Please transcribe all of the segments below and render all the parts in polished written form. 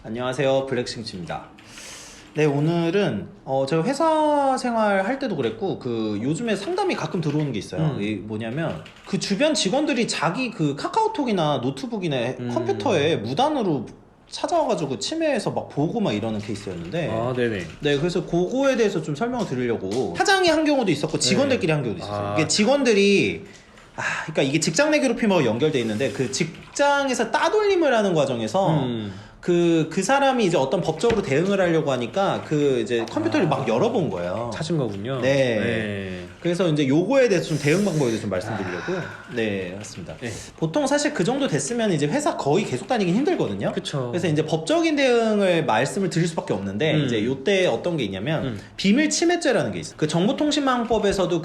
안녕하세요, 블랙싱치입니다. 네, 오늘은 제가 회사 생활 할 때도 그랬고 요즘에 상담이 가끔 들어오는 게 있어요. 이게 뭐냐면 그 주변 직원들이 자기 그 카카오톡이나 노트북이나 컴퓨터에 무단으로 찾아와가지고 침해해서 막 보고 막 이러는 케이스였는데, 네네. 네, 그래서 그거에 대해서 좀 설명을 드리려고. 사장이 한 경우도 있었고 직원들끼리 한 경우도 있었어요. 이게 직원들이 그러니까 이게 직장 내 괴롭힘하고 연결돼 있는데, 그 직장에서 따돌림을 하는 과정에서 그 사람이 이제 어떤 법적으로 대응을 하려고 하니까 이제 컴퓨터를 막 열어본 거예요. 찾은 거군요. 네. 그래서 이제 요거에 대해서 좀 대응 방법에 대해서 좀 말씀드리려고요. 네, 맞습니다. 네. 보통 사실 그 정도 됐으면 이제 회사 거의 계속 다니긴 힘들거든요. 그쵸. 그래서 이제 법적인 대응을 말씀을 드릴 수밖에 없는데, 이제 요때 어떤 게 있냐면 비밀 침해죄라는 게 있어요. 그 정보통신망법에서도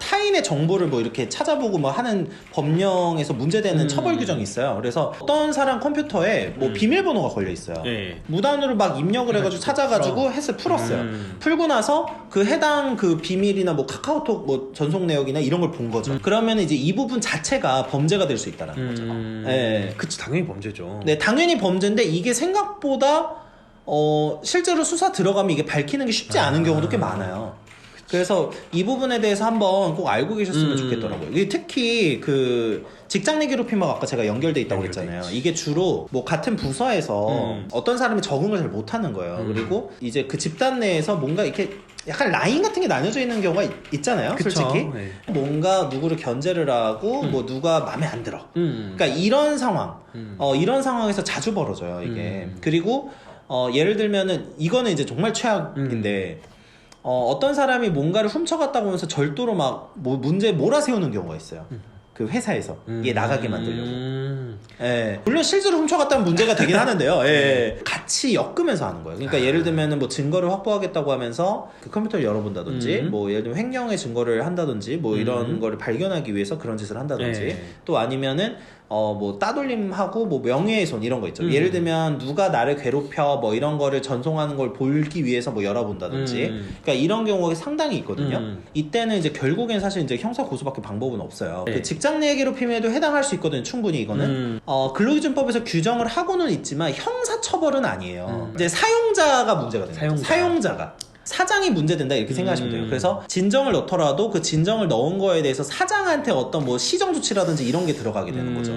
타인의 정보를 뭐 이렇게 찾아보고 뭐 하는 법령에서 문제되는 처벌 규정이 있어요. 그래서 어떤 사람 컴퓨터에 뭐 비밀번호가 걸려 있어요. 네. 무단으로 막 입력을 해가지고 찾아가지고 풀었어요. 풀고 나서 그 해당 그 비밀이나 뭐 카카오톡 뭐 전송 내역이나 이런 걸 본 거죠. 그러면 이제 이 부분 자체가 범죄가 될 수 있다는 거죠. 네. 그치, 당연히 범죄죠. 네, 당연히 범죄인데 이게 생각보다 실제로 수사 들어가면 이게 밝히는 게 쉽지 않은 경우도 꽤 많아요. 그래서 이 부분에 대해서 한번 꼭 알고 계셨으면 좋겠더라고요. 이게 특히 직장 내 괴롭힘하고 아까 제가 연결돼 있다고 그랬잖아요. 이게 주로 뭐 같은 부서에서 어떤 사람이 적응을 잘 못하는 거예요. 그리고 이제 그 집단 내에서 뭔가 이렇게 약간 라인 같은 게 나뉘어져 있는 경우가 있잖아요. 그쵸? 솔직히. 네. 뭔가 누구를 견제를 하고 뭐 누가 마음에 안 들어. 그러니까 이런 상황, 이런 상황에서 자주 벌어져요, 이게. 그리고 예를 들면은 이거는 이제 정말 최악인데, 어떤 사람이 뭔가를 훔쳐갔다고 하면서 절도로 막 문제 몰아세우는 경우가 있어요. 그 회사에서 이게 나가게 만들려고. 예. 물론 실제로 훔쳐갔다면 문제가 되긴 하는데요. 예. 같이 엮으면서 하는 거예요. 그러니까 예를 들면은 뭐 증거를 확보하겠다고 하면서 그 컴퓨터를 열어본다든지, 뭐 예를 들면 횡령의 증거를 한다든지, 뭐 이런 거를 발견하기 위해서 그런 짓을 한다든지, 또 아니면은 뭐 따돌림하고 뭐 명예훼손 이런 거 있죠. 예를 들면 누가 나를 괴롭혀 뭐 이런 거를 전송하는 걸 보기 위해서 뭐 열어본다든지. 그러니까 이런 경우가 상당히 있거든요. 이때는 이제 결국엔 사실 이제 형사 고소밖에 방법은 없어요. 그 직장 내 괴롭힘에도 해당할 수 있거든요. 충분히 이거는. 근로기준법에서 규정을 하고는 있지만 형사 처벌은 아니에요. 이제 사용자가 문제가 되는 거죠. 사용자가. 사장이 문제된다 이렇게 생각하시면 돼요. 그래서 진정을 넣더라도 그 진정을 넣은 거에 대해서 사장한테 어떤 뭐 시정 조치라든지 이런 게 들어가게 되는 거죠.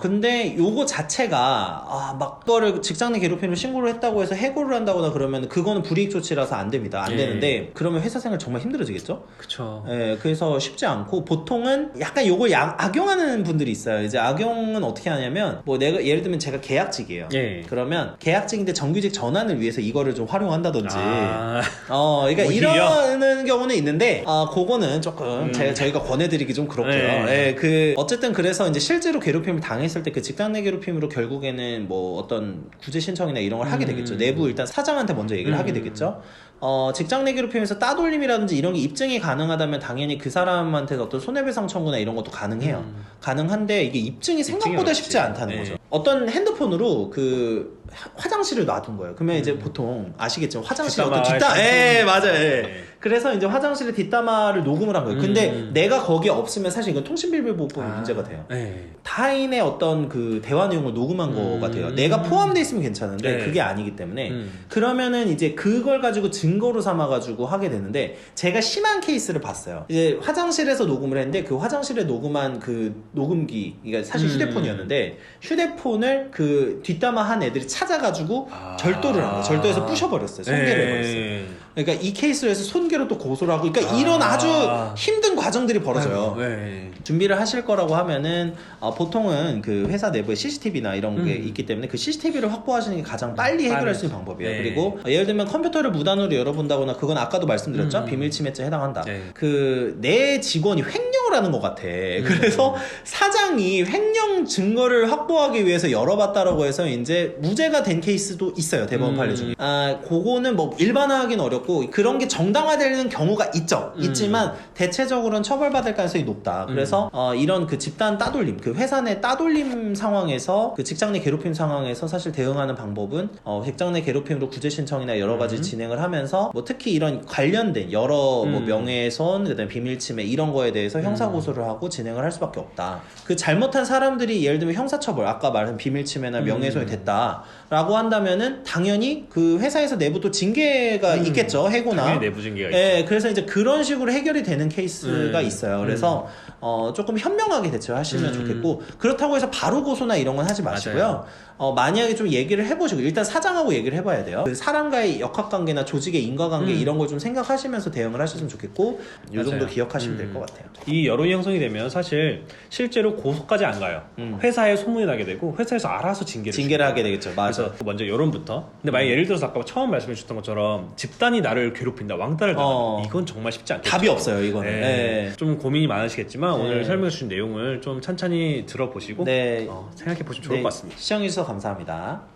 근데 요거 자체가 막 그거를 직장 내 괴롭힘을 신고를 했다고 해서 해고를 한다거나 그러면 그거는 불이익 조치라서 안 됩니다. 안 되는데 그러면 회사 생활 정말 힘들어지겠죠? 그쵸. 그래서 쉽지 않고 보통은 약간 요걸 악용하는 분들이 있어요. 이제 악용은 어떻게 하냐면 뭐 내가 예를 들면 제가 계약직이에요. 그러면 계약직인데 정규직 전환을 위해서 이거를 좀 활용한다든지. 그러니까 이러는 경우는 있는데 그거는 조금 저희가 권해드리기 좀 그렇고요. 어쨌든 그래서 이제 실제로 괴롭힘을 당했을 때 그 직장 내 괴롭힘으로 결국에는 뭐 어떤 구제 신청이나 이런 걸 하게 되겠죠. 내부 일단 사장한테 먼저 얘기를 하게 되겠죠. 직장 내 괴롭힘에서 따돌림이라든지 이런 게 입증이 가능하다면 당연히 그 사람한테 어떤 손해배상 청구나 이런 것도 가능해요. 가능한데 이게 입증이 생각보다 쉽지 않다는 거죠. 어떤 핸드폰으로 화장실을 놔둔 거예요. 그러면 이제 보통 아시겠지만 화장실 어떤 맞아요. 그래서 이제 화장실에 뒷담화를 녹음을 한 거예요. 근데 내가 거기에 없으면 사실 이건 통신비밀보호법이 문제가 돼요. 타인의 어떤 그 대화 내용을 녹음한 거가 돼요. 내가 포함되어 있으면 괜찮은데 그게 아니기 때문에 그러면은 이제 그걸 가지고 증거로 삼아가지고 하게 되는데, 제가 심한 케이스를 봤어요. 이제 화장실에서 녹음을 했는데 그 화장실에 녹음한 그 녹음기, 그러니까 사실 휴대폰이었는데 휴대폰을 그 뒷담화 한 애들이 찾아가지고 절도를 한 거예요. 절도해서 부셔버렸어요. 손괴를 해버렸어요. 그러니까 이 케이스로 해서 손괴로 또 고소를 하고, 그러니까 이런 아주 힘든 과정들이 벌어져요. 준비를 하실 거라고 하면은 보통은 그 회사 내부에 CCTV나 이런 게 있기 때문에 그 CCTV를 확보하시는 게 가장 빨리 해결할 수 있는 방법이에요. 그리고 예를 들면 컴퓨터를 무단으로 열어본다거나, 그건 아까도 말씀드렸죠. 비밀 침해죄에 해당한다. 내 직원이 횡령을 하는 것 같아. 그래서 사장이 횡령 증거를 확보하기 위해서 열어봤다라고 해서 이제 무죄가 된 케이스도 있어요. 대법원 판례 중에. 그거는 뭐 일반화하기는 어렵고 그런 게 정당화되는 경우가 있죠. 있지만 대체적으로는 처벌받을 가능성이 높다. 그래서 이런 그 집단 따돌림, 그 회사 내 따돌림 상황에서, 그 직장 내 괴롭힘 상황에서 사실 대응하는 방법은 직장 내 괴롭힘으로 구제 신청이나 여러 가지 진행을 하면서 뭐 특히 이런 관련된 여러 뭐 명예훼손, 그다음에 비밀침해 이런 거에 대해서 형사 형사 고소를 하고 진행을 할 수밖에 없다. 그 잘못한 사람들이 예를 들면 형사처벌, 아까 말한 비밀침해나 명예훼손이 됐다라고 한다면은 당연히 그 회사에서 내부 또 징계가 있겠죠. 해고나. 당연히 내부 징계가 예, 있죠. 그래서 이제 그런 식으로 해결이 되는 케이스가 있어요. 그래서 조금 현명하게 대처하시면 좋겠고, 그렇다고 해서 바로 고소나 이런 건 하지 마시고요. 만약에 좀 얘기를 해보시고, 일단 사장하고 얘기를 해봐야 돼요. 그 사람과의 역학관계나 조직의 인과관계 이런 걸 좀 생각하시면서 대응을 하셨으면 좋겠고, 이 정도 기억하시면 될 것 같아요. 이 여론이 형성이 되면 사실 실제로 고소까지 안 가요. 회사에 소문이 나게 되고 회사에서 알아서 징계를 하게 되겠죠. 맞아. 그래서 먼저 여론부터. 근데 만약 예를 들어서 아까 처음 말씀해 주셨던 것처럼 집단이 나를 괴롭힌다, 왕따를 당한다. 이건 정말 쉽지 않겠죠. 답이 없어요, 이거는. 네. 좀 고민이 많으시겠지만 오늘 설명해 주신 내용을 좀 천천히 들어보시고 생각해 보시면 좋을 것 같습니다. 시청해주셔서 감사합니다.